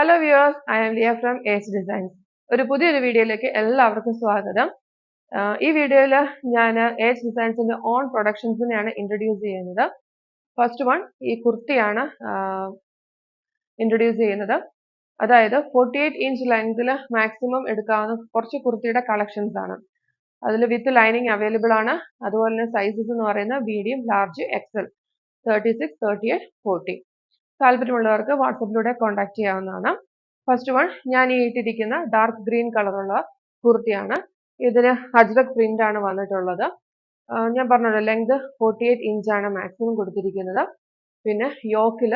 Hello viewers, I am Leah from Ace Designs. ഒരു പുതിയൊരു വീഡിയോയിലേക്ക് എല്ലാവർക്കും സ്വാഗതം. ഈ വീഡിയോയിൽ ഞാൻ Ace Designsന്റെ ഓൺ പ്രൊഡക്ഷൻസിനെയാണ് ഇൻട്രൊഡ്യൂസ് ചെയ്യുന്നത്. ഫസ്റ്റ് വൺ ഈ കുർത്തിയാണ് ഇൻട്രൊഡ്യൂസ് ചെയ്യുന്നത്. അതായത് 48 ഇഞ്ച് ലെങ്തിൽ മാക്സിമം എടുക്കാവുന്ന കുറച്ച് കുർത്തിയുടെ കളക്ഷൻസ് ആണ്. അതിൽ വിത്ത് ലൈനിങ് അവൈലബിൾ ആണ്. അതുപോലെ തന്നെ സൈസസ് എന്ന് പറയുന്നത് മീഡിയം, ലാർജ്, എക്സൽ, 36, 38, 40. താല്പര്യമുള്ളവർക്ക് വാട്സപ്പിലൂടെ കോൺടാക്ട് ചെയ്യാവുന്നതാണ്. ഫസ്റ്റ് വൺ ഞാൻ ഈ ഇട്ടിരിക്കുന്ന ഡാർക്ക് ഗ്രീൻ കളറുള്ള കുർത്തിയാണ്. ഇതിന് അജ്രക് പ്രിന്റ് ആണ് വന്നിട്ടുള്ളത്. ഞാൻ പറഞ്ഞല്ലോ ലെങ്ത് 48 ഇഞ്ചാണ് മാക്സിമം കൊടുത്തിരിക്കുന്നത്. പിന്നെ യോക്കിൽ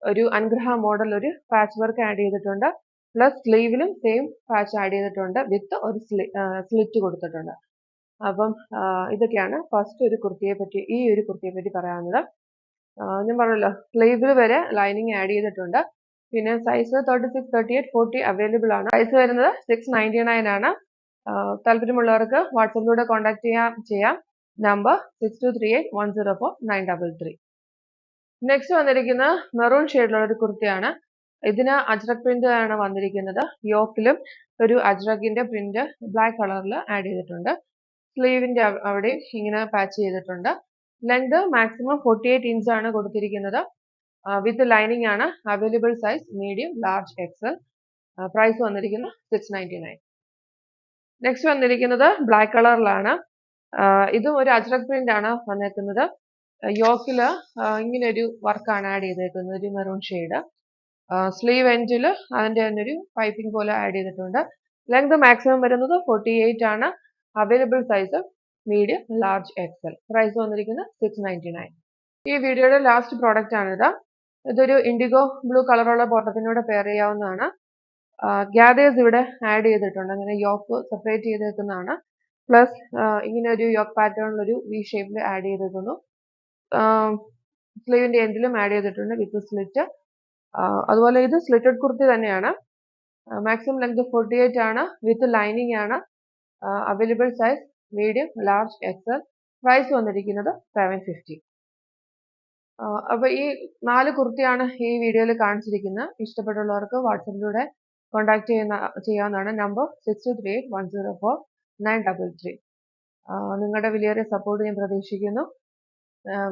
ഒരു അനുഗ്രഹ മോഡൽ ഒരു പാച്ച് വർക്ക് ആഡ് ചെയ്തിട്ടുണ്ട്. പ്ലസ് സ്ലീവിലും സെയിം പാച്ച് ആഡ് ചെയ്തിട്ടുണ്ട് വിത്ത് ഒരു സ്ലിറ്റ് കൊടുത്തിട്ടുണ്ട്. അപ്പം ഇതൊക്കെയാണ് ഫസ്റ്റ് ഒരു കുർത്തിയെ പറ്റി പറയാവുന്നത്. ഞാൻ പറഞ്ഞല്ലോ സ്ലീവിൽ വരെ ലൈനിങ് ആഡ് ചെയ്തിട്ടുണ്ട്. പിന്നെ സൈസ് 36, 38, 40 അവൈലബിൾ ആണ്. സൈസ് വരുന്നത് 699 ആണ്. താല്പര്യമുള്ളവർക്ക് വാട്സപ്പിലൂടെ കോൺടാക്ട് ചെയ്യാം. നമ്പർ 6238104933. നെക്സ്റ്റ് വന്നിരിക്കുന്നത് മെറൂൺ ഷെയ്ഡിലുള്ള ഒരു കുർത്തിയാണ്. ഇതിന് അജ്രക് പ്രിന്റ് ആണ് വന്നിരിക്കുന്നത്. യോക്കിലും ഒരു അജ്രകിന്റെ പ്രിന്റ് ബ്ലാക്ക് കളറിൽ ആഡ് ചെയ്തിട്ടുണ്ട്. സ്ലീവിന്റെ അവിടെ ഇങ്ങനെ പാച്ച് ചെയ്തിട്ടുണ്ട്. ലെങ്ത് മാക്സിമം 48 ഇഞ്ച് ആണ് കൊടുത്തിരിക്കുന്നത്. വിത്ത് ലൈനിങ് ആണ്. Available size medium, large, XL. Price വന്നിരിക്കുന്നത് 699. നെക്സ്റ്റ് വന്നിരിക്കുന്നത് ബ്ലാക്ക് കളറിലാണ്. ഇതും ഒരു അജ്രക് പ്രിന്റ് ആണ് വന്നിരിക്കുന്നത്. യോക്കില് ഇങ്ങനെ ഒരു വർക്കാണ് ആഡ് ചെയ്തേക്കുന്നത്, ഒരു മെറൂൺ ഷെയ്ഡ്. സ്ലീവ് എൻഡിൽ അതിന്റെ തന്നെ ഒരു പൈപ്പിംഗ് പോലെ ആഡ് ചെയ്തിട്ടുണ്ട്. ലെങ്ത് മാക്സിമം വരുന്നത് 48 ആണ്. Available size medium, large, XL. Price വന്നിരിക്കുന്നത് 699. ഈ വീഡിയോയുടെ ലാസ്റ്റ് പ്രോഡക്റ്റ് ആണിത്. ഇതൊരു ഇൻഡിഗോ ബ്ലൂ കളറുള്ള ബോട്ടത്തിനോട് പെയർ ചെയ്യാവുന്നതാണ്. ഗ്യാദേഴ്സ് ഇവിടെ ആഡ് ചെയ്തിട്ടുണ്ട്. അങ്ങനെ യോക്ക് സെപ്പറേറ്റ് ചെയ്തേക്കുന്നതാണ്. പ്ലസ് ഇങ്ങനെ ഒരു യോക്ക് പാറ്റേണിൽ ഒരു വി ഷേപ്പിൽ ആഡ് ചെയ്തേക്കുന്നു. സ്ലീവിന്റെ എൻഡിലും ആഡ് ചെയ്തിട്ടുണ്ട് വിത്ത് സ്ലിറ്റ്. അതുപോലെ ഇത് സ്ലിറ്റഡ് കുർത്തി തന്നെയാണ്. മാക്സിമം ലെങ്ത് 48 ആണ്. വിത്ത് ലൈനിങ് ആണ്. Available size medium, large, XL. Price വന്നിരിക്കുന്നത് 750. അപ്പൊ ഈ 4 കുർത്തിയാണ് ഈ വീഡിയോയിൽ കാണിച്ചിരിക്കുന്നത്. ഇഷ്ടപ്പെട്ടുള്ളവർക്ക് വാട്സപ്പിലൂടെ കോൺടാക്ട് ചെയ്യാവുന്നതാണ്. നമ്പർ 6238104933. നിങ്ങളുടെ വലിയൊരു സപ്പോർട്ട് ഞാൻ പ്രതീക്ഷിക്കുന്നു.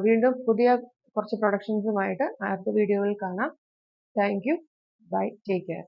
വീണ്ടും പുതിയ കുറച്ച് പ്രൊഡക്ഷൻസുമായിട്ട് അടുത്ത വീഡിയോയിൽ കാണാം. Thank you. Bye. Take care.